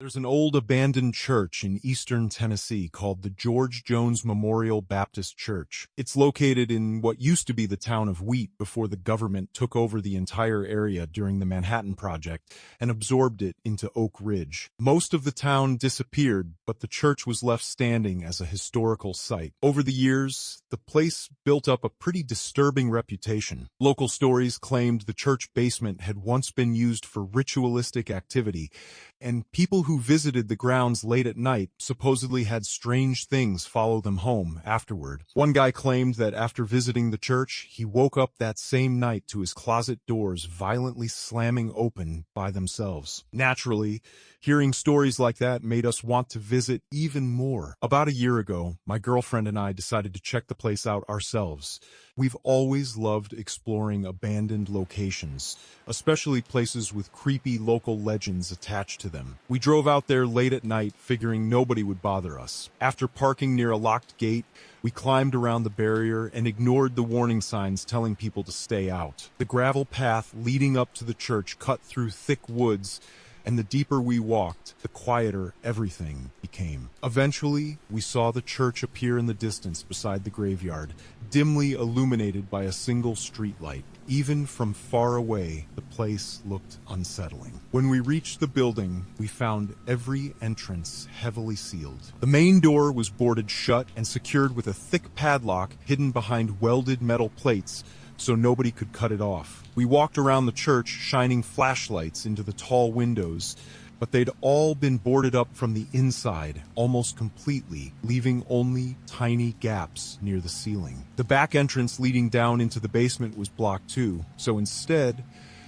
There's an old abandoned church in eastern Tennessee called the George Jones Memorial Baptist Church. It's located in what used to be the town of Wheat before the government took over the entire area during the Manhattan Project and absorbed it into Oak Ridge. Most of the town disappeared, but the church was left standing as a historical site. Over the years, the place built up a pretty disturbing reputation. Local stories claimed the church basement had once been used for ritualistic activity, and people who visited the grounds late at night supposedly had strange things follow them home afterward. One guy claimed that after visiting the church, he woke up that same night to his closet doors violently slamming open by themselves. Naturally, hearing stories like that made us want to visit even more. About a year ago, my girlfriend and I decided to check the place out ourselves. We've always loved exploring abandoned locations, especially places with creepy local legends attached to them. We drove out there late at night, figuring nobody would bother us. After parking near a locked gate, we climbed around the barrier and ignored the warning signs telling people to stay out. The gravel path leading up to the church cut through thick woods, and the deeper we walked, the quieter everything became. Eventually, we saw the church appear in the distance beside the graveyard, dimly illuminated by a single streetlight. Even from far away, the place looked unsettling. When we reached the building, we found every entrance heavily sealed. The main door was boarded shut and secured with a thick padlock hidden behind welded metal plates, so nobody could cut it off. We walked around the church, shining flashlights into the tall windows, but they'd all been boarded up from the inside, almost completely, leaving only tiny gaps near the ceiling. The back entrance leading down into the basement was blocked too, so instead,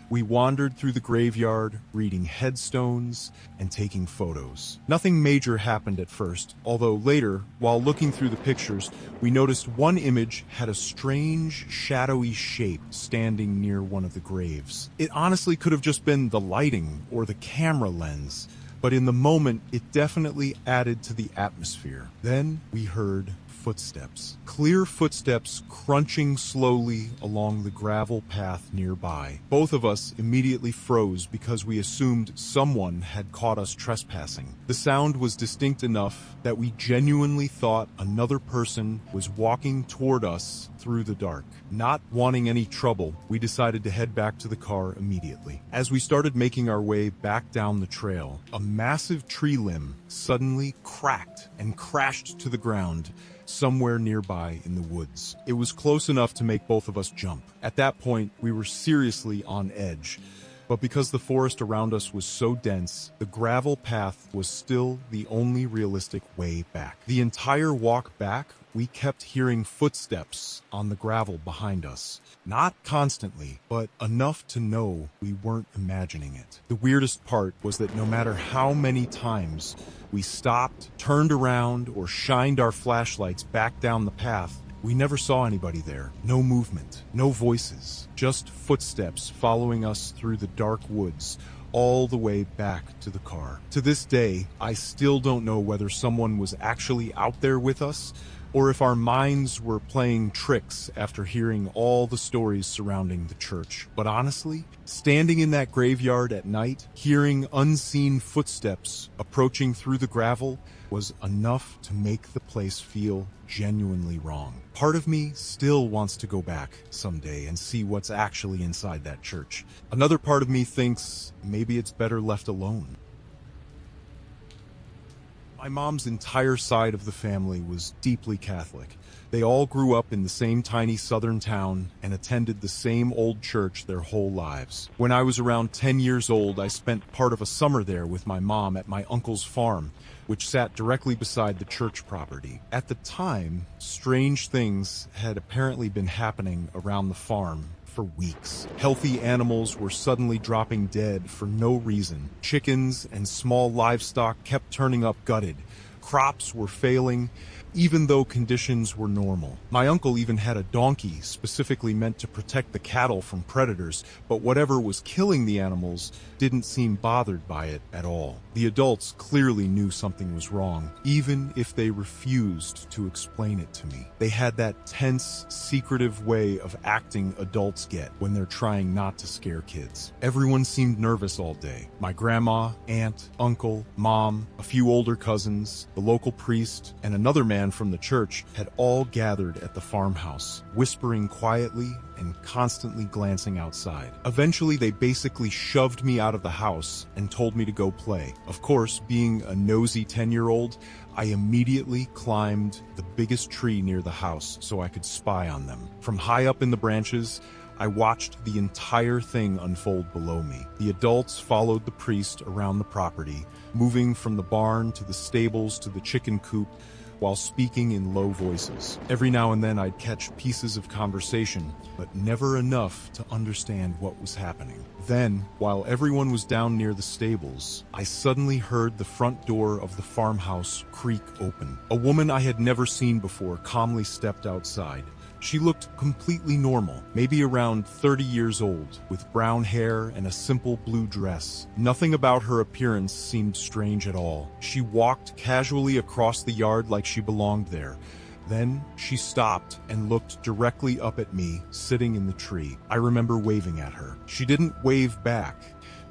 we wandered through the graveyard, reading headstones and taking photos. Nothing major happened at first, although later, while looking through the pictures, we noticed one image had a strange, shadowy shape standing near one of the graves. It honestly could have just been the lighting or the camera lens, but in the moment, it definitely added to the atmosphere. Then we heard footsteps. Clear footsteps crunching slowly along the gravel path nearby. Both of us immediately froze because we assumed someone had caught us trespassing. The sound was distinct enough that we genuinely thought another person was walking toward us through the dark. Not wanting any trouble, we decided to head back to the car immediately. As we started making our way back down the trail, a massive tree limb suddenly cracked and crashed to the ground somewhere nearby in the woods. It was close enough to make both of us jump. At that point, we were seriously on edge. But because the forest around us was so dense, the gravel path was still the only realistic way back. The entire walk back, we kept hearing footsteps on the gravel behind us. Not constantly, but enough to know we weren't imagining it. The weirdest part was that no matter how many times we stopped, turned around, or shined our flashlights back down the path, we never saw anybody there. No movement, no voices, just footsteps following us through the dark woods, all the way back to the car. To this day, I still don't know whether someone was actually out there with us, or if our minds were playing tricks after hearing all the stories surrounding the church. But honestly, standing in that graveyard at night, hearing unseen footsteps approaching through the gravel, was enough to make the place feel genuinely wrong. Part of me still wants to go back someday and see what's actually inside that church. Another part of me thinks maybe it's better left alone. My mom's entire side of the family was deeply Catholic. They all grew up in the same tiny southern town and attended the same old church their whole lives. When I was around 10 years old, I spent part of a summer there with my mom at my uncle's farm, which sat directly beside the church property. At the time, strange things had apparently been happening around the farm for weeks. Healthy animals were suddenly dropping dead for no reason. Chickens and small livestock kept turning up gutted. Crops were failing. even though conditions were normal. My uncle even had a donkey specifically meant to protect the cattle from predators, but whatever was killing the animals didn't seem bothered by it at all. The adults clearly knew something was wrong, even if they refused to explain it to me. They had that tense, secretive way of acting adults get when they're trying not to scare kids. Everyone seemed nervous all day. My grandma, aunt, uncle, mom, a few older cousins, the local priest, and another man from the church had all gathered at the farmhouse, whispering quietly and constantly glancing outside. Eventually, they basically shoved me out of the house and told me to go play. Of course, being a nosy 10-year-old, I immediately climbed the biggest tree near the house so I could spy on them. From high up in the branches, I watched the entire thing unfold below me. The adults followed the priest around the property, moving from the barn to the stables to the chicken coop, while speaking in low voices. Every now and then I'd catch pieces of conversation, but never enough to understand what was happening. Then, while everyone was down near the stables, I suddenly heard the front door of the farmhouse creak open. A woman I had never seen before calmly stepped outside. She looked completely normal, maybe around 30 years old, with brown hair and a simple blue dress. Nothing about her appearance seemed strange at all. She walked casually across the yard like she belonged there. Then she stopped and looked directly up at me, sitting in the tree. I remember waving at her. She didn't wave back.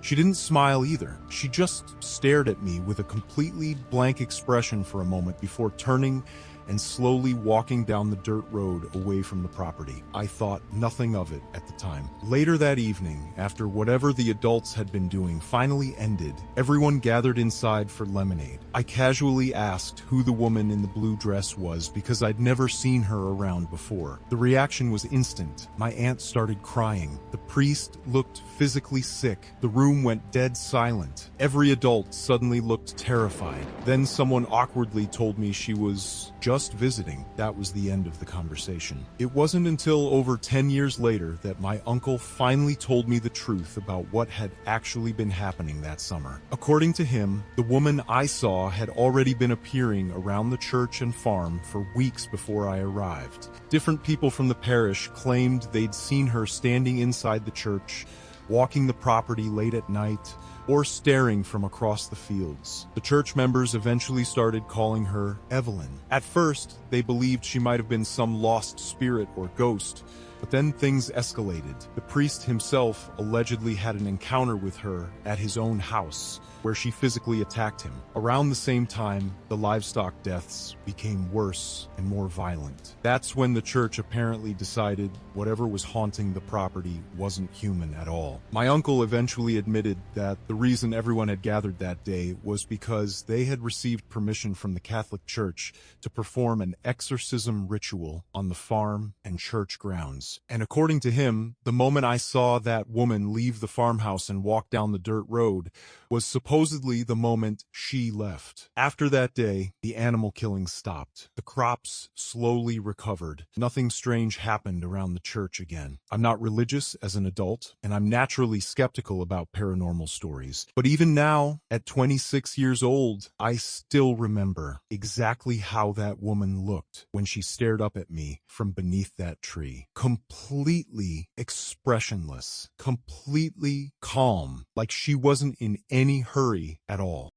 She didn't smile either. She just stared at me with a completely blank expression for a moment before turning and slowly walking down the dirt road away from the property. I thought nothing of it at the time. Later that evening, after whatever the adults had been doing finally ended, everyone gathered inside for lemonade. I casually asked who the woman in the blue dress was because I'd never seen her around before. The reaction was instant. My aunt started crying. The priest looked physically sick. The room went dead silent. Every adult suddenly looked terrified. Then someone awkwardly told me she was just visiting. That was the end of the conversation. It wasn't until over 10 years later that my uncle finally told me the truth about what had actually been happening that summer. According to him, the woman I saw had already been appearing around the church and farm for weeks before I arrived. Different people from the parish claimed they'd seen her standing inside the church, walking the property late at night, or staring from across the fields. The church members eventually started calling her Evelyn. At first, they believed she might have been some lost spirit or ghost, but then things escalated. The priest himself allegedly had an encounter with her at his own house, where she physically attacked him. Around the same time, the livestock deaths became worse and more violent. That's when the church apparently decided whatever was haunting the property wasn't human at all. My uncle eventually admitted that the reason everyone had gathered that day was because they had received permission from the Catholic Church to perform an exorcism ritual on the farm and church grounds. And according to him, the moment I saw that woman leave the farmhouse and walk down the dirt road was supposedly the moment she left. After that day, the animal killing stopped. The crops slowly recovered. Nothing strange happened around the church again. I'm not religious as an adult, and I'm naturally skeptical about paranormal stories. But even now, at 26 years old, I still remember exactly how that woman looked when she stared up at me from beneath that tree. Completely expressionless, completely calm, like she wasn't in any hurry at all.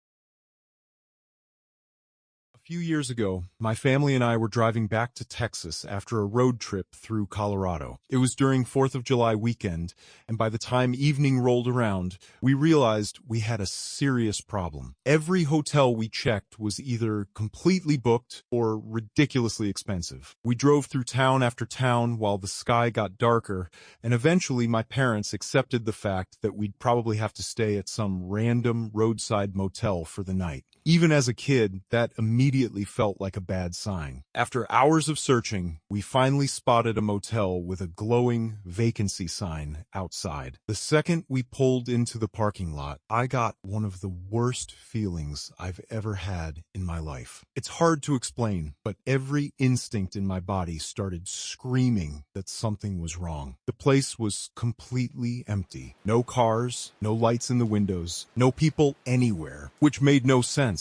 A few years ago, my family and I were driving back to Texas after a road trip through Colorado. It was during 4th of July weekend, and by the time evening rolled around, we realized we had a serious problem. Every hotel we checked was either completely booked or ridiculously expensive. We drove through town after town while the sky got darker, and eventually my parents accepted the fact that we'd probably have to stay at some random roadside motel for the night. Even as a kid, that immediately felt like a bad sign. After hours of searching, we finally spotted a motel with a glowing vacancy sign outside. The second we pulled into the parking lot, I got one of the worst feelings I've ever had in my life. It's hard to explain, but every instinct in my body started screaming that something was wrong. The place was completely empty. No cars, no lights in the windows, no people anywhere, which made no sense.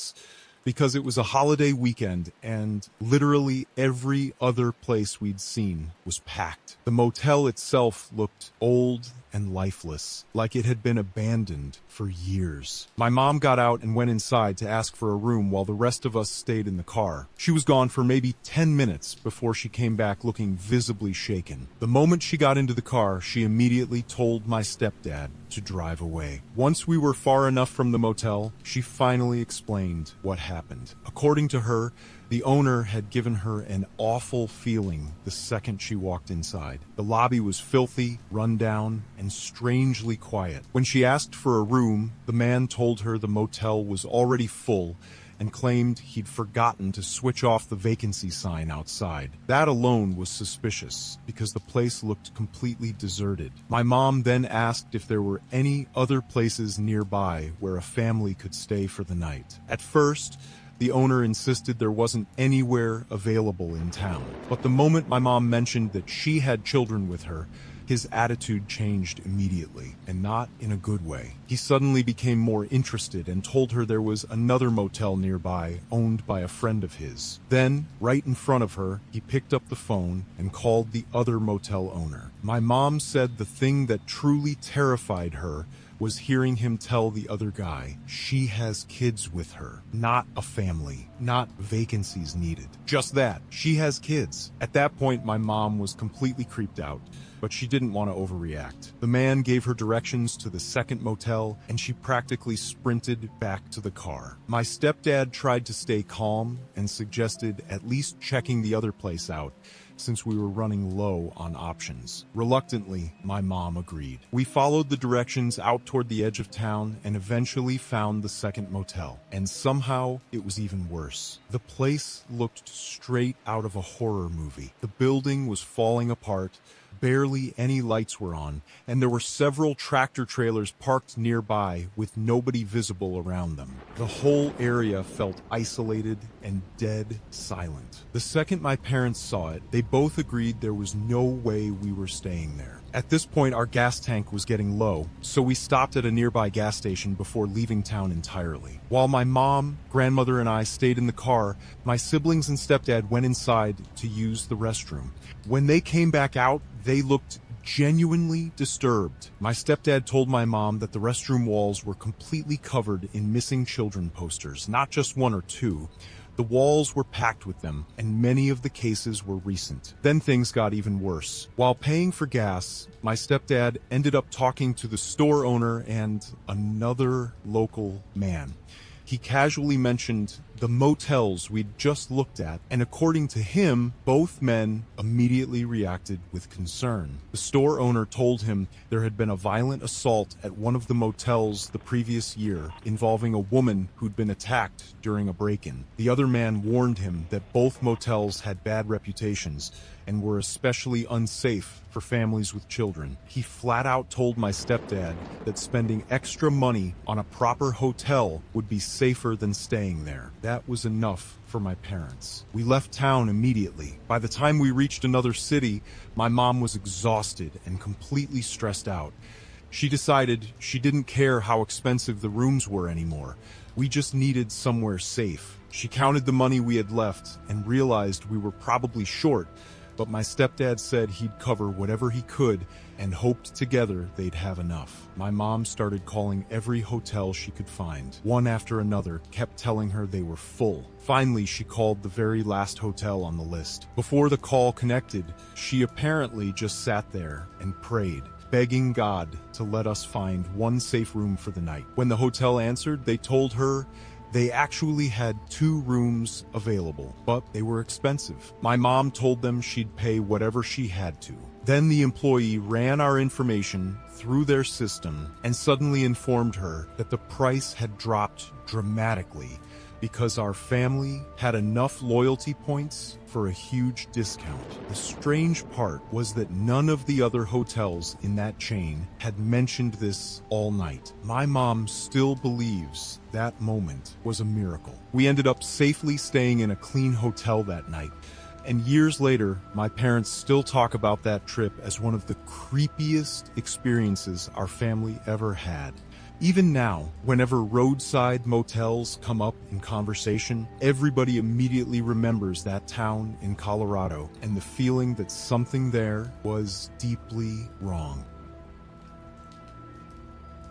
because it was a holiday weekend and literally every other place we'd seen was packed. The motel itself looked old and lifeless, like it had been abandoned for years. My mom got out and went inside to ask for a room while the rest of us stayed in the car. She was gone for maybe 10 minutes before she came back looking visibly shaken. The moment she got into the car, she immediately told my stepdad to drive away. Once we were far enough from the motel, she finally explained what happened. According to her, the owner had given her an awful feeling the second she walked inside. The lobby was filthy, run down, and strangely quiet. When she asked for a room, the man told her the motel was already full and claimed he'd forgotten to switch off the vacancy sign outside. That alone was suspicious, because the place looked completely deserted. My mom then asked if there were any other places nearby where a family could stay for the night. At first, the owner insisted there wasn't anywhere available in town. But the moment my mom mentioned that she had children with her, his attitude changed immediately, and not in a good way. He suddenly became more interested and told her there was another motel nearby owned by a friend of his. Then, right in front of her, he picked up the phone and called the other motel owner. My mom said the thing that truly terrified her was hearing him tell the other guy she has kids with her, not a family, not vacancies needed. Just that, she has kids. At that point, my mom was completely creeped out, but she didn't want to overreact. The man gave her directions to the second motel, and she practically sprinted back to the car. My stepdad tried to stay calm and suggested at least checking the other place out, since we were running low on options. Reluctantly, my mom agreed. We followed the directions out toward the edge of town and eventually found the second motel. And somehow, it was even worse. The place looked straight out of a horror movie. The building was falling apart, barely any lights were on, and there were several tractor trailers parked nearby with nobody visible around them. The whole area felt isolated and dead silent. The second my parents saw it, they both agreed there was no way we were staying there. At this point, our gas tank was getting low, so we stopped at a nearby gas station before leaving town entirely. While my mom, grandmother, and I stayed in the car, my siblings and stepdad went inside to use the restroom. When they came back out, they looked genuinely disturbed. My stepdad told my mom that the restroom walls were completely covered in missing children posters, not just one or two. The walls were packed with them, and many of the cases were recent. Then things got even worse. While paying for gas, my stepdad ended up talking to the store owner and another local man. He casually mentioned the motels we'd just looked at, and according to him, both men immediately reacted with concern. The store owner told him there had been a violent assault at one of the motels the previous year involving a woman who'd been attacked during a break-in. The other man warned him that both motels had bad reputations and were especially unsafe for families with children. He flat out told my stepdad that spending extra money on a proper hotel would be safer than staying there. That was enough for my parents. We left town immediately. By the time we reached another city, my mom was exhausted and completely stressed out. She decided she didn't care how expensive the rooms were anymore. We just needed somewhere safe. She counted the money we had left and realized we were probably short, but my stepdad said he'd cover whatever he could and hoped together they'd have enough. My mom started calling every hotel she could find. One after another kept telling her they were full. Finally, she called the very last hotel on the list. Before the call connected, she apparently just sat there and prayed, begging God to let us find one safe room for the night. When the hotel answered, they told her they actually had 2 rooms available, but they were expensive. My mom told them she'd pay whatever she had to. Then the employee ran our information through their system and suddenly informed her that the price had dropped dramatically because our family had enough loyalty points for a huge discount. The strange part was that none of the other hotels in that chain had mentioned this all night. My mom still believes that moment was a miracle. We ended up safely staying in a clean hotel that night. And years later, my parents still talk about that trip as one of the creepiest experiences our family ever had. Even now, whenever roadside motels come up in conversation, everybody immediately remembers that town in Colorado and the feeling that something there was deeply wrong.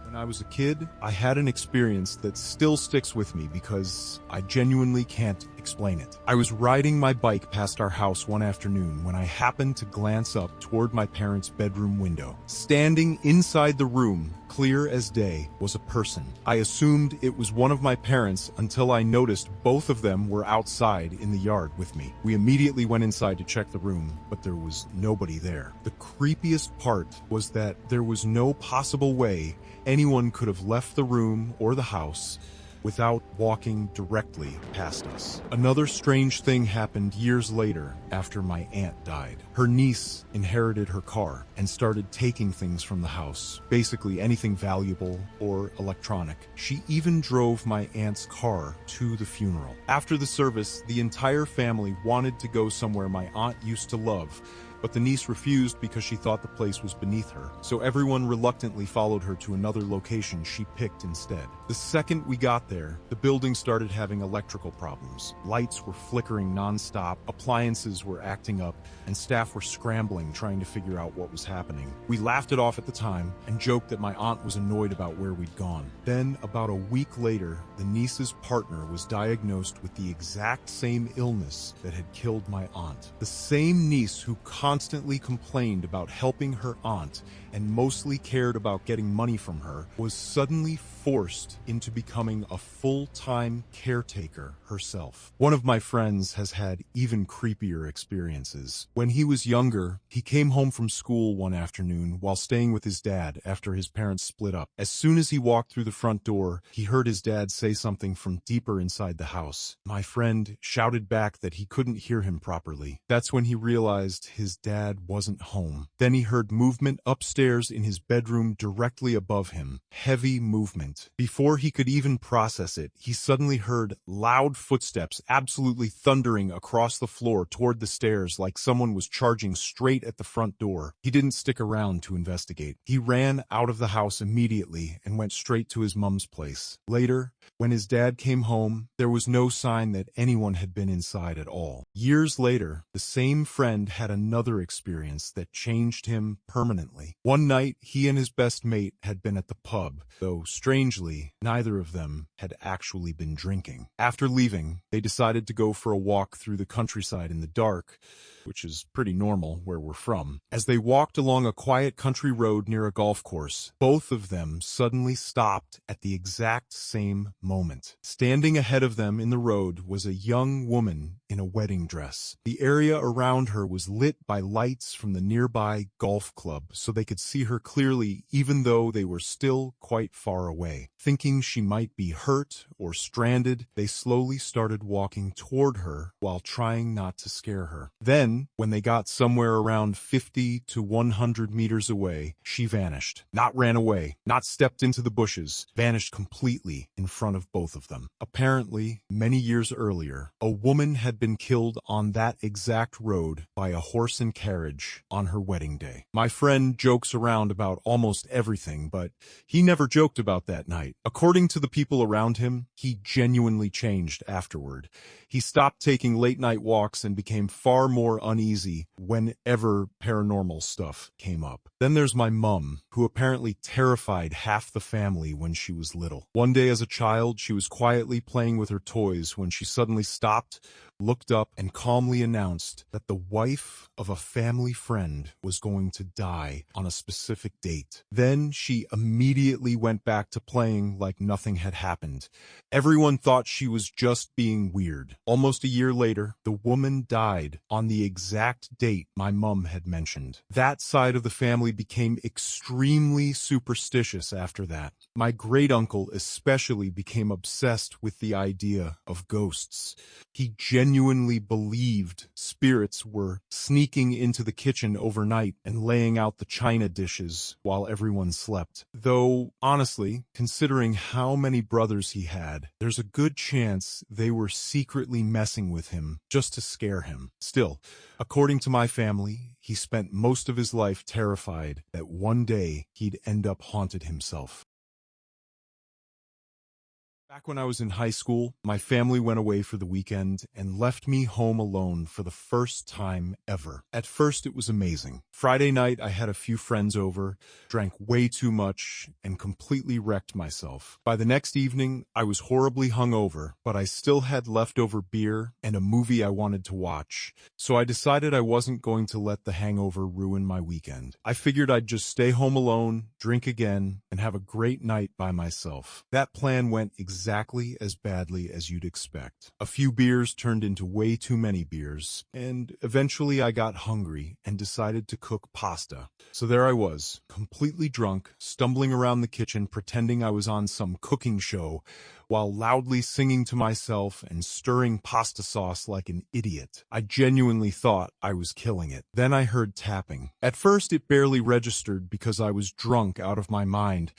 When I was a kid, I had an experience that still sticks with me because I genuinely can't explain it. I was riding my bike past our house one afternoon when I happened to glance up toward my parents' bedroom window. Standing inside the room, clear as day, was a person. I assumed it was one of my parents until I noticed both of them were outside in the yard with me. We immediately went inside to check the room, but there was nobody there. The creepiest part was that there was no possible way anyone could have left the room or the house without walking directly past us. Another strange thing happened years later after my aunt died. Her niece inherited her car and started taking things from the house, basically anything valuable or electronic. She even drove my aunt's car to the funeral. After the service, the entire family wanted to go somewhere my aunt used to love, but the niece refused because she thought the place was beneath her, so everyone reluctantly followed her to another location she picked instead. The second we got there, the building started having electrical problems. Lights were flickering non-stop, appliances were acting up, and staff were scrambling trying to figure out what was happening. We laughed it off at the time and joked that my aunt was annoyed about where we'd gone. Then, about a week later, the niece's partner was diagnosed with the exact same illness that had killed my aunt. The same niece who constantly complained about helping her aunt and mostly cared about getting money from her was suddenly forced into becoming a full-time caretaker herself. One of my friends has had even creepier experiences. When he was younger, he came home from school one afternoon while staying with his dad after his parents split up. As soon as he walked through the front door, he heard his dad say something from deeper inside the house. My friend shouted back that he couldn't hear him properly. That's when he realized his dad wasn't home. Then he heard movement upstairs in his bedroom directly above him. Heavy movement. Before he could even process it, he suddenly heard loud footsteps absolutely thundering across the floor toward the stairs like someone was charging straight at the front door. He didn't stick around to investigate. He ran out of the house immediately and went straight to his mom's place. Later, when his dad came home, there was no sign that anyone had been inside at all. Years later, the same friend had another experience that changed him permanently. One night, he and his best mate had been at the pub, though strangely, neither of them had actually been drinking. After leaving, they decided to go for a walk through the countryside in the dark, which is pretty normal where we're from. As they walked along a quiet country road near a golf course, both of them suddenly stopped at the exact same moment. Standing ahead of them in the road was a young woman in a wedding dress. The area around her was lit by lights from the nearby golf club, so they could see her clearly even though they were still quite far away. Thinking she might be hurt or stranded, they slowly started walking toward her while trying not to scare her. Then, when they got somewhere around 50 to 100 meters away, she vanished. Not ran away, not stepped into the bushes, vanished completely in front of both of them. Apparently, many years earlier, a woman had been killed on that exact road by a horse and carriage on her wedding day. My friend jokes around about almost everything, but he never joked about that night. According to the people around him, he genuinely changed afterward. He stopped taking late-night walks and became far more uneasy whenever paranormal stuff came up. Then there's my mum, who apparently terrified half the family when she was little. One day as a child, she was quietly playing with her toys when she suddenly stopped, looked up, and calmly announced that the wife of a family friend was going to die on a specific date. Then she immediately went back to playing like nothing had happened. Everyone thought she was just being weird. Almost a year later, the woman died on the exact date my mum had mentioned. That side of the family became extremely superstitious after that. My great-uncle especially became obsessed with the idea of ghosts. He genuinely believed spirits were sneaking into the kitchen overnight and laying out the china dishes while everyone slept. Though, honestly, considering how many brothers he had, there's a good chance they were secretly messing with him just to scare him. Still, according to my family, he spent most of his life terrified that one day he'd end up haunted himself. Back when I was in high school, my family went away for the weekend and left me home alone for the first time ever. At first, it was amazing. Friday night, I had a few friends over, drank way too much, and completely wrecked myself. By the next evening, I was horribly hungover, but I still had leftover beer and a movie I wanted to watch, so I decided I wasn't going to let the hangover ruin my weekend. I figured I'd just stay home alone, drink again, and have a great night by myself. That plan went exactly as badly as you'd expect. A few beers turned into way too many beers, and eventually I got hungry and decided to cook pasta. So there I was, completely drunk, stumbling around the kitchen pretending I was on some cooking show, while loudly singing to myself and stirring pasta sauce like an idiot. I genuinely thought I was killing it. Then I heard tapping. At first it barely registered because I was drunk out of my mind,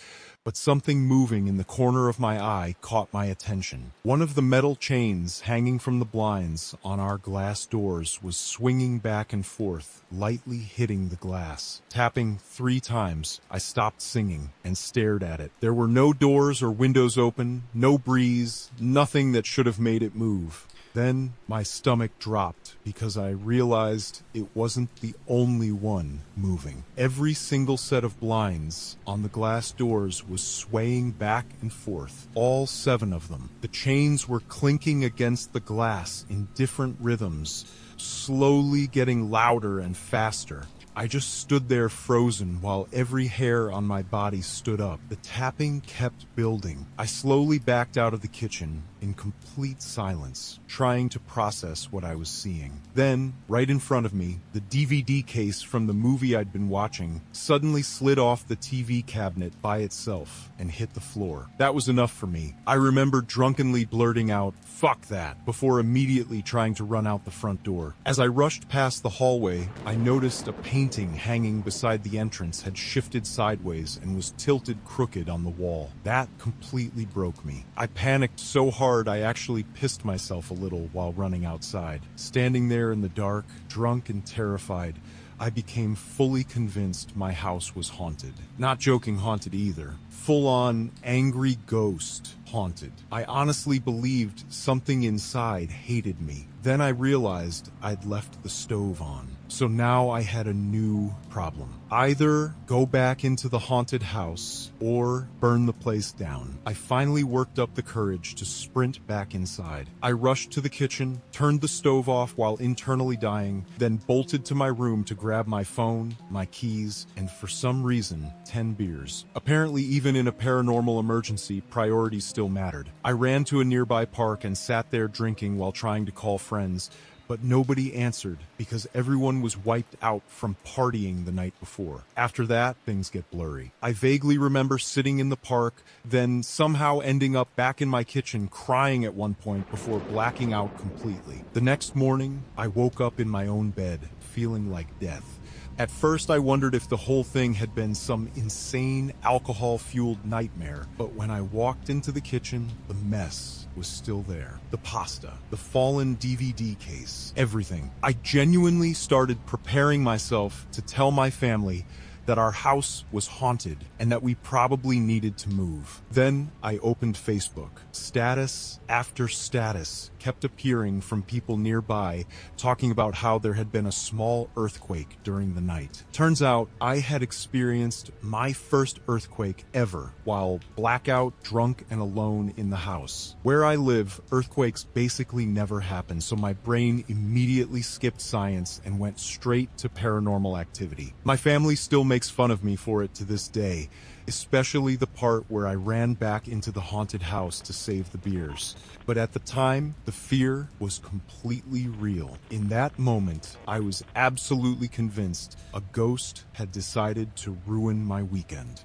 but something moving in the corner of my eye caught my attention. One of the metal chains hanging from the blinds on our glass doors was swinging back and forth, lightly hitting the glass. Tapping 3 times, I stopped singing and stared at it. There were no doors or windows open, no breeze, nothing that should have made it move. Then my stomach dropped because I realized it wasn't the only one moving. Every single set of blinds on the glass doors was swaying back and forth, all 7 of them. The chains were clinking against the glass in different rhythms, slowly getting louder and faster. I just stood there frozen while every hair on my body stood up. The tapping kept building. I slowly backed out of the kitchen in complete silence, trying to process what I was seeing. Then, right in front of me, the DVD case from the movie I'd been watching suddenly slid off the TV cabinet by itself and hit the floor. That was enough for me. I remember drunkenly blurting out, "Fuck that," before immediately trying to run out the front door. As I rushed past the hallway, I noticed a painting hanging beside the entrance had shifted sideways and was tilted crooked on the wall. That completely broke me. I panicked so hard I actually pissed myself a little while running outside. Standing there in the dark, drunk and terrified, I became fully convinced my house was haunted. Not joking haunted either. Full-on angry ghost haunted. I honestly believed something inside hated me. Then I realized I'd left the stove on. So now I had a new problem. Either go back into the haunted house or burn the place down. I finally worked up the courage to sprint back inside. I rushed to the kitchen, turned the stove off while internally dying, then bolted to my room to grab my phone, my keys, and for some reason, 10 beers. Apparently, even in a paranormal emergency, priorities still mattered. I ran to a nearby park and sat there drinking while trying to call friends, but nobody answered because everyone was wiped out from partying the night before. After that, things get blurry. I vaguely remember sitting in the park, then somehow ending up back in my kitchen crying at one point before blacking out completely. The next morning, I woke up in my own bed, feeling like death. At first, I wondered if the whole thing had been some insane alcohol-fueled nightmare, but when I walked into the kitchen, the mess was still there. The pasta, the fallen DVD case, everything. I genuinely started preparing myself to tell my family that our house was haunted and that we probably needed to move. Then I opened Facebook. Status after status kept appearing from people nearby talking about how there had been a small earthquake during the night. Turns out I had experienced my first earthquake ever while blackout, drunk, and alone in the house. Where I live, earthquakes basically never happen, so my brain immediately skipped science and went straight to paranormal activity. My family still makes fun of me for it to this day, especially the part where I ran back into the haunted house to save the beers. But at the time, the fear was completely real. In that moment, I was absolutely convinced a ghost had decided to ruin my weekend.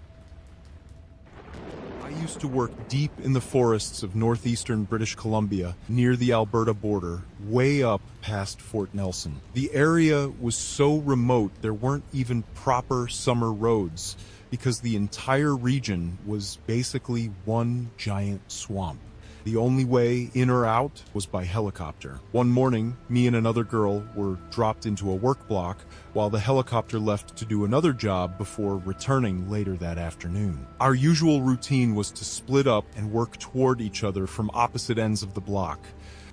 I used to work deep in the forests of northeastern British Columbia, near the Alberta border, way up past Fort Nelson. The area was so remote there weren't even proper summer roads, because the entire region was basically one giant swamp. The only way in or out was by helicopter. One morning, me and another girl were dropped into a work block while the helicopter left to do another job before returning later that afternoon. Our usual routine was to split up and work toward each other from opposite ends of the block.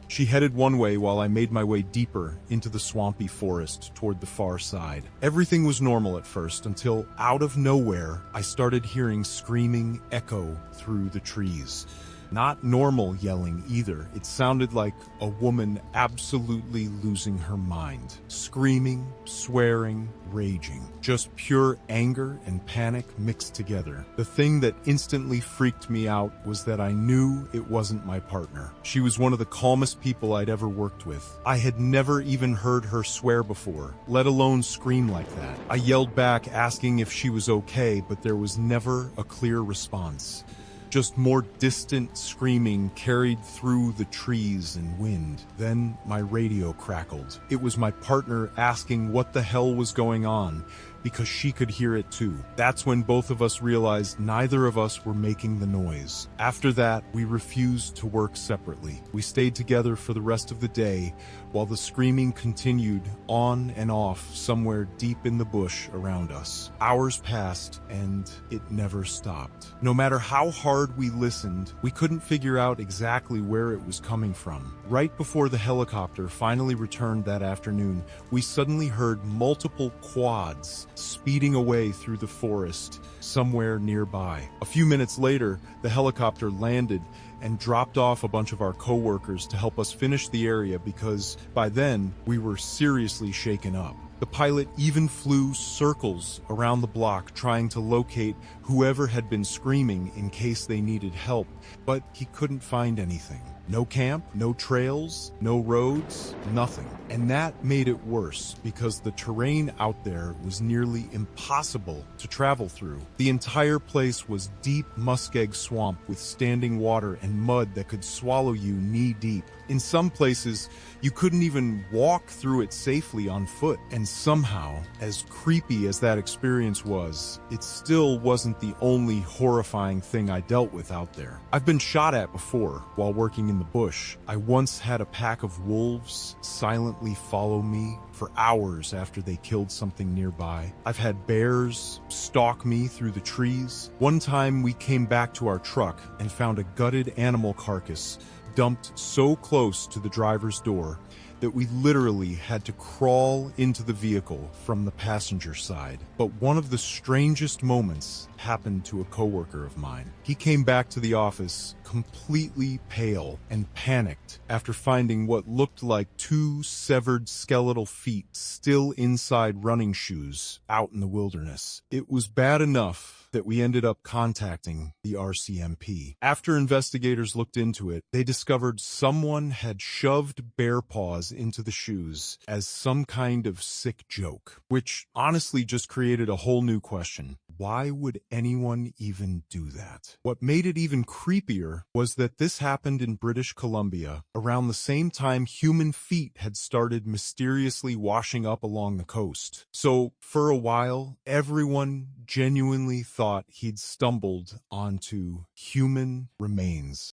She headed one way while I made my way deeper into the swampy forest toward the far side. Everything was normal at first until, out of nowhere, I started hearing screaming echo through the trees. Not normal yelling either. It sounded like a woman absolutely losing her mind. Screaming, swearing, raging. Just pure anger and panic mixed together. The thing that instantly freaked me out was that I knew it wasn't my partner. She was one of the calmest people I'd ever worked with. I had never even heard her swear before, let alone scream like that. I yelled back asking if she was okay, but there was never a clear response. Just more distant screaming carried through the trees and wind. Then my radio crackled. It was my partner asking what the hell was going on, because she could hear it too. That's when both of us realized neither of us were making the noise. After that, we refused to work separately. We stayed together for the rest of the day, while the screaming continued on and off somewhere deep in the bush around us. Hours passed, and it never stopped. No matter how hard we listened, we couldn't figure out exactly where it was coming from. Right before the helicopter finally returned that afternoon, we suddenly heard multiple quads speeding away through the forest somewhere nearby. A few minutes later, the helicopter landed and dropped off a bunch of our coworkers to help us finish the area because by then we were seriously shaken up. The pilot even flew circles around the block trying to locate whoever had been screaming in case they needed help, but he couldn't find anything. No camp, no trails, no roads, nothing. And that made it worse because the terrain out there was nearly impossible to travel through. The entire place was deep muskeg swamp with standing water and mud that could swallow you knee deep. In some places, you couldn't even walk through it safely on foot. And somehow, as creepy as that experience was, it still wasn't the only horrifying thing I dealt with out there. I've been shot at before while working in the bush. I once had a pack of wolves silently follow me for hours after they killed something nearby. I've had bears stalk me through the trees. One time we came back to our truck and found a gutted animal carcass dumped so close to the driver's door that we literally had to crawl into the vehicle from the passenger side. But one of the strangest moments happened to a coworker of mine. He came back to the office completely pale and panicked after finding what looked like 2 severed skeletal feet still inside running shoes out in the wilderness. It was bad enough that we ended up contacting the RCMP. After investigators looked into it, they discovered someone had shoved bear paws into the shoes as some kind of sick joke, which honestly just created a whole new question. Why would anyone even do that? What made it even creepier was that this happened in British Columbia around the same time human feet had started mysteriously washing up along the coast. So for a while, everyone genuinely thought he'd stumbled onto human remains.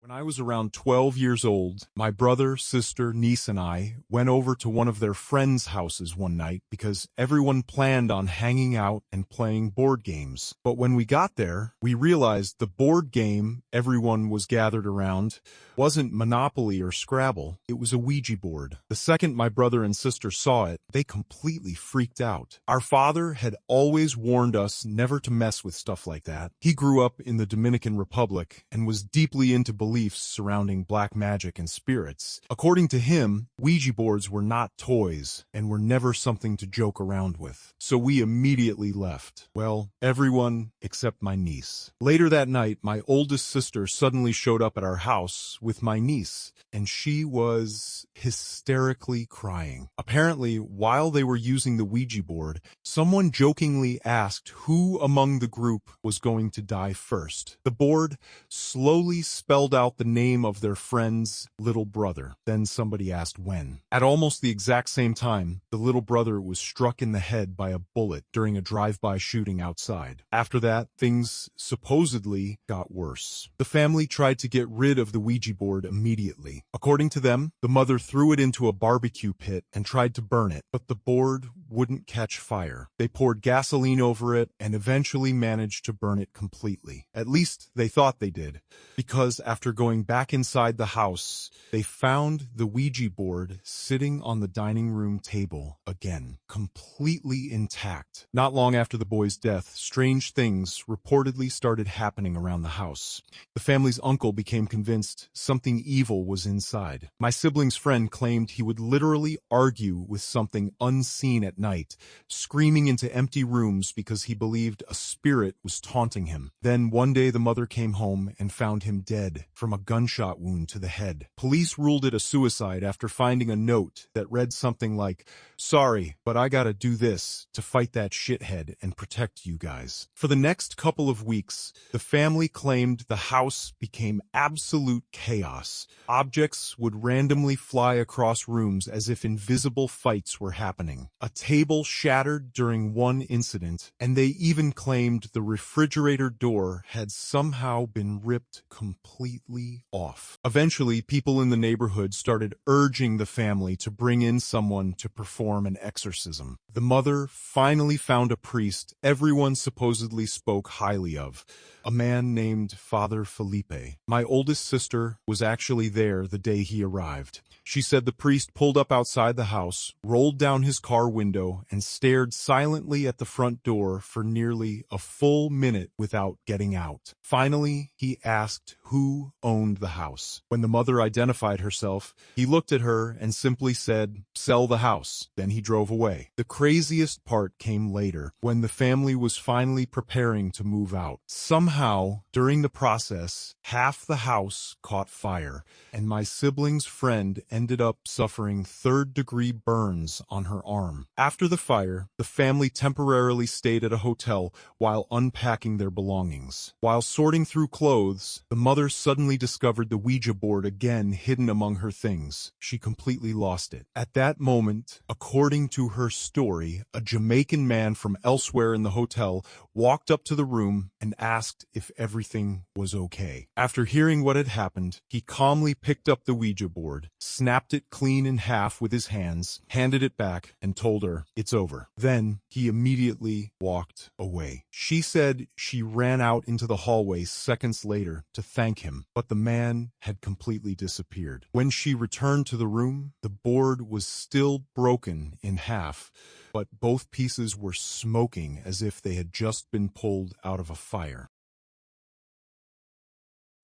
When I was around 12 years old, my brother, sister, niece, and I went over to one of their friends' houses one night because everyone planned on hanging out and playing board games. But when we got there, we realized the board game everyone was gathered around wasn't Monopoly or Scrabble, it was a Ouija board. The second my brother and sister saw it, they completely freaked out. Our father had always warned us never to mess with stuff like that. He grew up in the Dominican Republic and was deeply into beliefs surrounding black magic and spirits. According to him, Ouija boards were not toys and were never something to joke around with. So we immediately left. Well, everyone except my niece. Later that night, my oldest sister suddenly showed up at our house with my niece, and she was hysterically crying. Apparently, while they were using the Ouija board, someone jokingly asked who among the group was going to die first. The board slowly spelled out the name of their friend's little brother. Then somebody asked when. At almost the exact same time, the little brother was struck in the head by a bullet during a drive-by shooting outside. After that, things supposedly got worse. The family tried to get rid of the Ouija board immediately. According to them, the mother threw it into a barbecue pit and tried to burn it, but the board wouldn't catch fire. They poured gasoline over it and eventually managed to burn it completely. At least they thought they did, because after going back inside the house, they found the Ouija board sitting on the dining room table again, completely intact. Not long after the boy's death, strange things reportedly started happening around the house. The family's uncle became convinced something evil was inside. My sibling's friend claimed he would literally argue with something unseen at night, screaming into empty rooms because he believed a spirit was taunting him. Then one day the mother came home and found him dead from a gunshot wound to the head. Police ruled it a suicide after finding a note that read something like, "Sorry, but I gotta do this to fight that shithead and protect you guys." For the next couple of weeks, the family claimed the house became absolute chaos. Objects would randomly fly across rooms as if invisible fights were happening. A table shattered during one incident, and they even claimed the refrigerator door had somehow been ripped completely off. Eventually, people in the neighborhood started urging the family to bring in someone to perform an exorcism. The mother finally found a priest everyone supposedly spoke highly of, a man named Father Felipe. My oldest sister was actually there the day he arrived. She said the priest pulled up outside the house, rolled down his car window, and stared silently at the front door for nearly a full minute without getting out. Finally, he asked who owned the house. When the mother identified herself, he looked at her and simply said, "Sell the house." Then he drove away. The craziest part came later, when the family was finally preparing to move out. Somehow, during the process, half the house caught fire, and my sibling's friend ended up suffering third-degree burns on her arm. After the fire, the family temporarily stayed at a hotel while unpacking their belongings. While sorting through clothes, the mother suddenly discovered the Ouija board again hidden among her things. She completely lost it. At that moment, according to her story, a Jamaican man from elsewhere in the hotel walked up to the room and asked if everything was okay. After hearing what had happened, he calmly picked up the Ouija board, snapped it clean in half with his hands, handed it back, and told her, "It's over." Then he immediately walked away. She said she ran out into the hallway seconds later to thank him, but the man had completely disappeared. When she returned to the room, the board was still broken in half, but both pieces were smoking as if they had just been pulled out of a fire.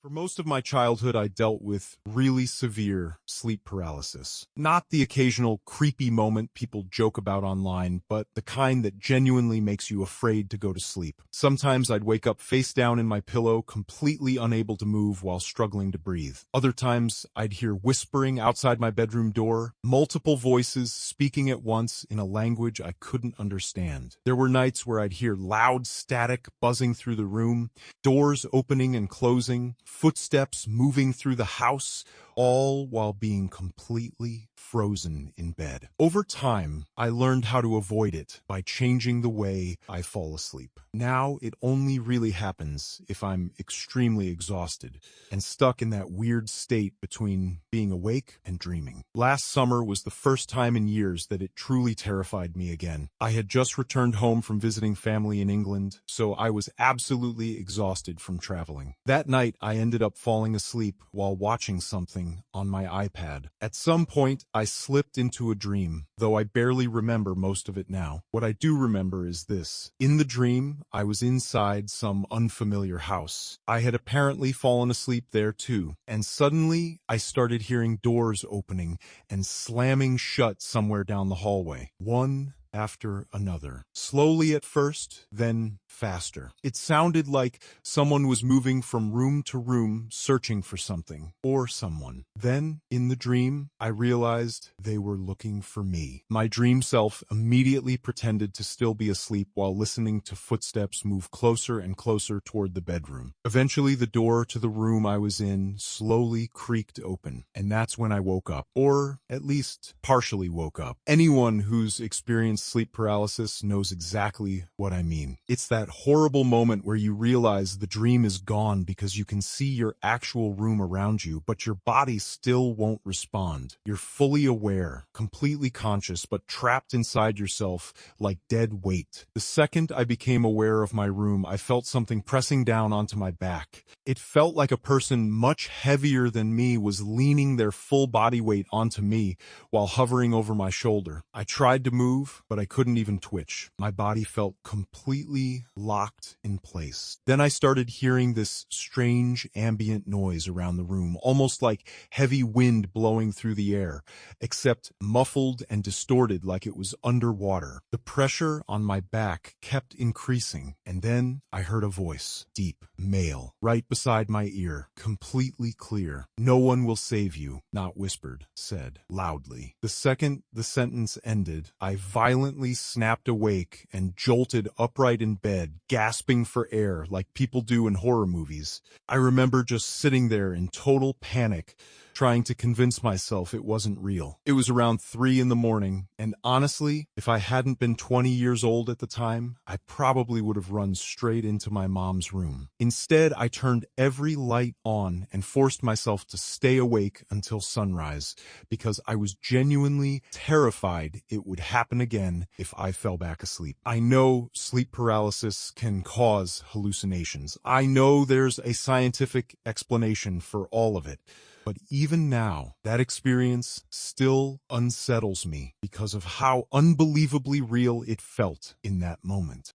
For most of my childhood, I dealt with really severe sleep paralysis. Not the occasional creepy moment people joke about online, but the kind that genuinely makes you afraid to go to sleep. Sometimes I'd wake up face down in my pillow, completely unable to move while struggling to breathe. Other times, I'd hear whispering outside my bedroom door, multiple voices speaking at once in a language I couldn't understand. There were nights where I'd hear loud static buzzing through the room, doors opening and closing, footsteps moving through the house, all while being completely frozen in bed. Over time, I learned how to avoid it by changing the way I fall asleep. Now it only really happens if I'm extremely exhausted and stuck in that weird state between being awake and dreaming. Last summer was the first time in years that it truly terrified me again. I had just returned home from visiting family in England, so I was absolutely exhausted from traveling. That night, I ended up falling asleep while watching something on my iPad. At some point, I slipped into a dream, though I barely remember most of it now. What I do remember is this. In the dream, I was inside some unfamiliar house. I had apparently fallen asleep there too, and suddenly I started hearing doors opening and slamming shut somewhere down the hallway. One after another. Slowly at first, then faster. It sounded like someone was moving from room to room searching for something or someone. Then, in the dream, I realized they were looking for me. My dream self immediately pretended to still be asleep while listening to footsteps move closer and closer toward the bedroom. Eventually, the door to the room I was in slowly creaked open, and that's when I woke up, or at least partially woke up. Anyone who's experienced sleep paralysis knows exactly what I mean. It's that horrible moment where you realize the dream is gone because you can see your actual room around you, but your body still won't respond. You're fully aware, completely conscious, but trapped inside yourself like dead weight. The second I became aware of my room, I felt something pressing down onto my back. It felt like a person much heavier than me was leaning their full body weight onto me while hovering over my shoulder. I tried to move, but I couldn't even twitch. My body felt completely locked in place. Then I started hearing this strange ambient noise around the room, almost like heavy wind blowing through the air, except muffled and distorted like it was underwater. The pressure on my back kept increasing, and then I heard a voice, deep, male, right beside my ear, completely clear. "No one will save you," not whispered, said loudly. The second the sentence ended, I violently snapped awake and jolted upright in bed, gasping for air like people do in horror movies. I remember just sitting there in total panic, trying to convince myself it wasn't real. It was around 3 in the morning, and honestly, if I hadn't been 20 years old at the time, I probably would have run straight into my mom's room. Instead, I turned every light on and forced myself to stay awake until sunrise, because I was genuinely terrified it would happen again if I fell back asleep. I know sleep paralysis can cause hallucinations. I know there's a scientific explanation for all of it. But even now, that experience still unsettles me because of how unbelievably real it felt in that moment.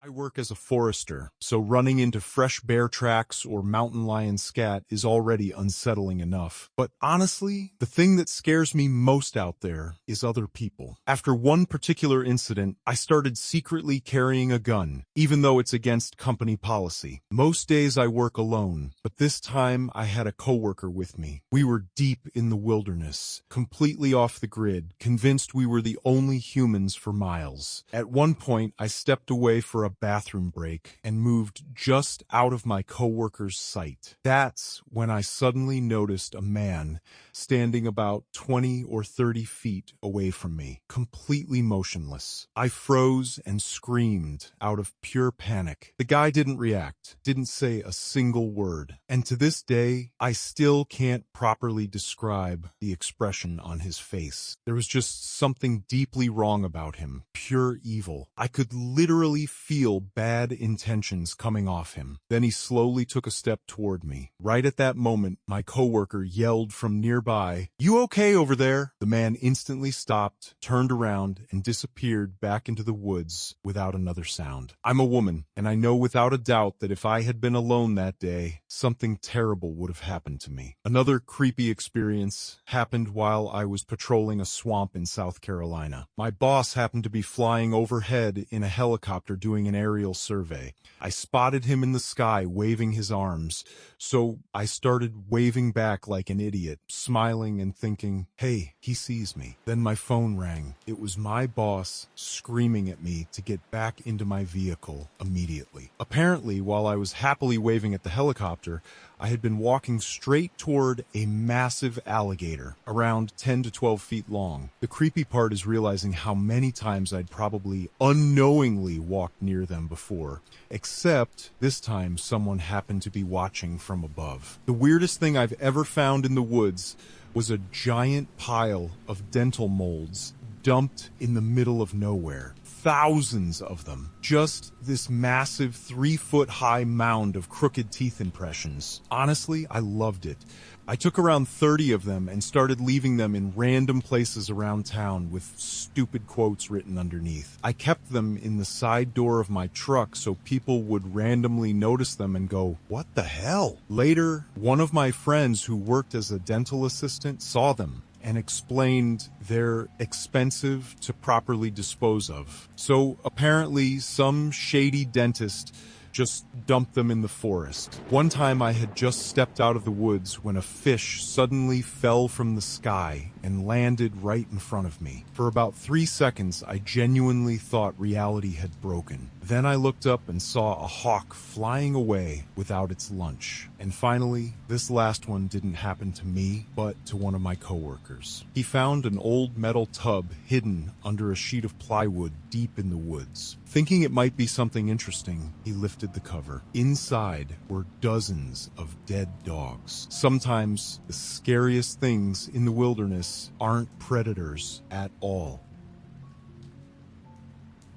I work as a forester, so running into fresh bear tracks or mountain lion scat is already unsettling enough. But honestly, the thing that scares me most out there is other people. After one particular incident, I started secretly carrying a gun, even though it's against company policy. Most days I work alone, but this time I had a coworker with me. We were deep in the wilderness, completely off the grid, convinced we were the only humans for miles. At one point, I stepped away for a bathroom break and moved just out of my coworker's sight. That's when I suddenly noticed a man standing about 20 or 30 feet away from me, completely motionless. I froze and screamed out of pure panic. The guy didn't react, didn't say a single word, and to this day, I still can't properly describe the expression on his face. There was just something deeply wrong about him, pure evil. I could literally feel bad intentions coming off him. Then he slowly took a step toward me. Right at that moment, my coworker yelled from nearby, "You okay over there?" The man instantly stopped, turned around, and disappeared back into the woods without another sound. I'm a woman, and I know without a doubt that if I had been alone that day, something terrible would have happened to me. Another creepy experience happened while I was patrolling a swamp in South Carolina. My boss happened to be flying overhead in a helicopter doing an aerial survey. I spotted him in the sky waving his arms, so I started waving back like an idiot, smiling and thinking, hey, he sees me. Then my phone rang. It was my boss screaming at me to get back into my vehicle immediately. Apparently, while I was happily waving at the helicopter, I had been walking straight toward a massive alligator, around 10 to 12 feet long. The creepy part is realizing how many times I'd probably unknowingly walked near them before, except this time someone happened to be watching from above. The weirdest thing I've ever found in the woods was a giant pile of dental molds dumped in the middle of nowhere. Thousands of them. Just this massive 3-foot-high mound of crooked teeth impressions. Honestly, I loved it. I took around 30 of them and started leaving them in random places around town with stupid quotes written underneath. I kept them in the side door of my truck so people would randomly notice them and go, "What the hell?" Later, one of my friends who worked as a dental assistant saw them and explained they're expensive to properly dispose of. So apparently some shady dentist just dumped them in the forest. One time I had just stepped out of the woods when a fish suddenly fell from the sky and landed right in front of me. For about 3 seconds, I genuinely thought reality had broken. Then I looked up and saw a hawk flying away without its lunch. And finally, this last one didn't happen to me, but to one of my coworkers. He found an old metal tub hidden under a sheet of plywood deep in the woods. Thinking it might be something interesting, he lifted the cover. Inside were dozens of dead dogs. Sometimes the scariest things in the wilderness aren't predators at all.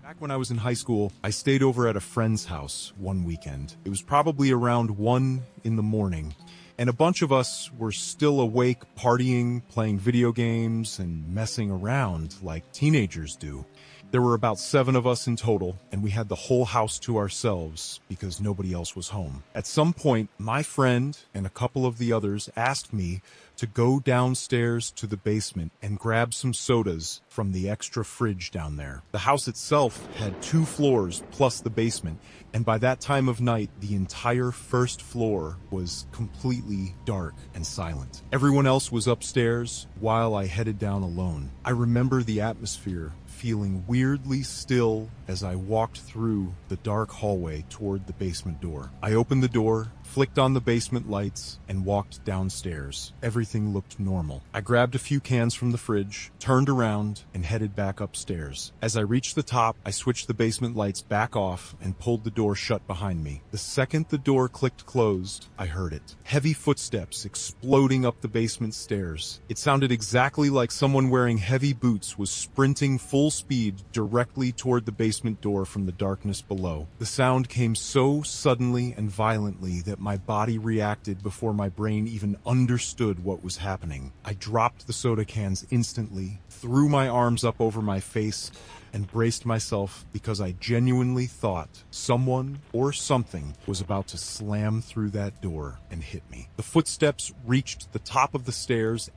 Back when I was in high school, I stayed over at a friend's house one weekend. It was probably around 1 in the morning, and a bunch of us were still awake, partying, playing video games, and messing around like teenagers do. There were about 7 of us in total, and we had the whole house to ourselves because nobody else was home. At some point, my friend and a couple of the others asked me to go downstairs to the basement and grab some sodas from the extra fridge down there. The house itself had 2 floors plus the basement, and by that time of night, the entire first floor was completely dark and silent. Everyone else was upstairs while I headed down alone. I remember the atmosphere feeling weirdly still as I walked through the dark hallway toward the basement door. I opened the door, flicked on the basement lights, and walked downstairs. Everything looked normal. I grabbed a few cans from the fridge, turned around, and headed back upstairs. As I reached the top, I switched the basement lights back off and pulled the door shut behind me. The second the door clicked closed, I heard it. Heavy footsteps exploding up the basement stairs. It sounded exactly like someone wearing heavy boots was sprinting full speed directly toward the basement door from the darkness below. The sound came so suddenly and violently that my body reacted before my brain even understood what was happening. I dropped the soda cans instantly, threw my arms up over my face, and braced myself because I genuinely thought someone or something was about to slam through that door and hit me. The footsteps reached the top of the stairs,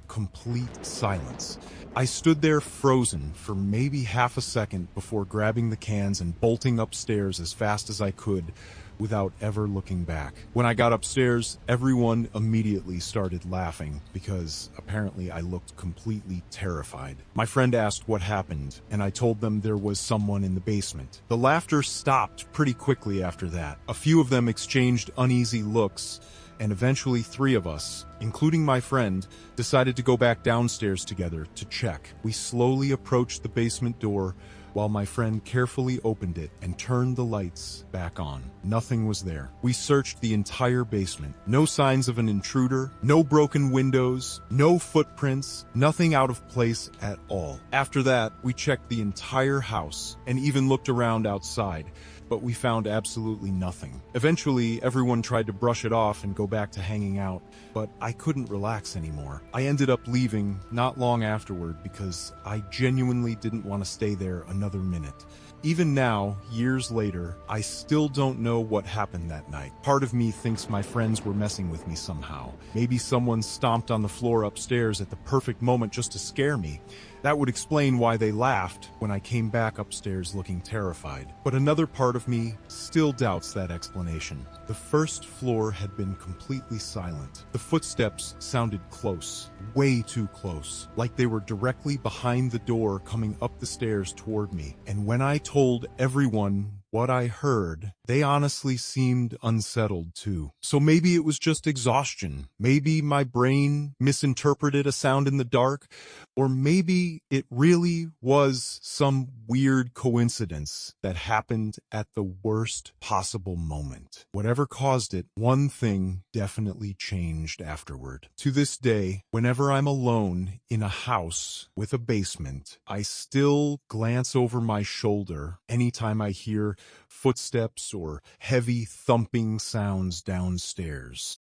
complete silence. I stood there frozen for maybe half a second before grabbing the cans and bolting upstairs as fast as I could without ever looking back. When I got upstairs, everyone immediately started laughing because apparently I looked completely terrified. My friend asked what happened, and I told them there was someone in the basement. The laughter stopped pretty quickly after that. A few of them exchanged uneasy looks, and eventually 3 of us, including my friend, decided to go back downstairs together to check. We slowly approached the basement door while my friend carefully opened it and turned the lights back on. Nothing was there. We searched the entire basement. No signs of an intruder, no broken windows, no footprints, nothing out of place at all. After that, we checked the entire house and even looked around outside, but we found absolutely nothing. Eventually, everyone tried to brush it off and go back to hanging out, but I couldn't relax anymore. I ended up leaving not long afterward because I genuinely didn't want to stay there another minute. Even now, years later, I still don't know what happened that night. Part of me thinks my friends were messing with me somehow. Maybe someone stomped on the floor upstairs at the perfect moment just to scare me. That would explain why they laughed when I came back upstairs looking terrified. But another part of me still doubts that explanation. The first floor had been completely silent. The footsteps sounded close, way too close, like they were directly behind the door coming up the stairs toward me. And when I told everyone what I heard, they honestly seemed unsettled too. So maybe it was just exhaustion. Maybe my brain misinterpreted a sound in the dark, or maybe it really was some weird coincidence that happened at the worst possible moment. Whatever caused it, one thing definitely changed afterward. To this day, whenever I'm alone in a house with a basement, I still glance over my shoulder anytime I hear footsteps or heavy thumping sounds downstairs.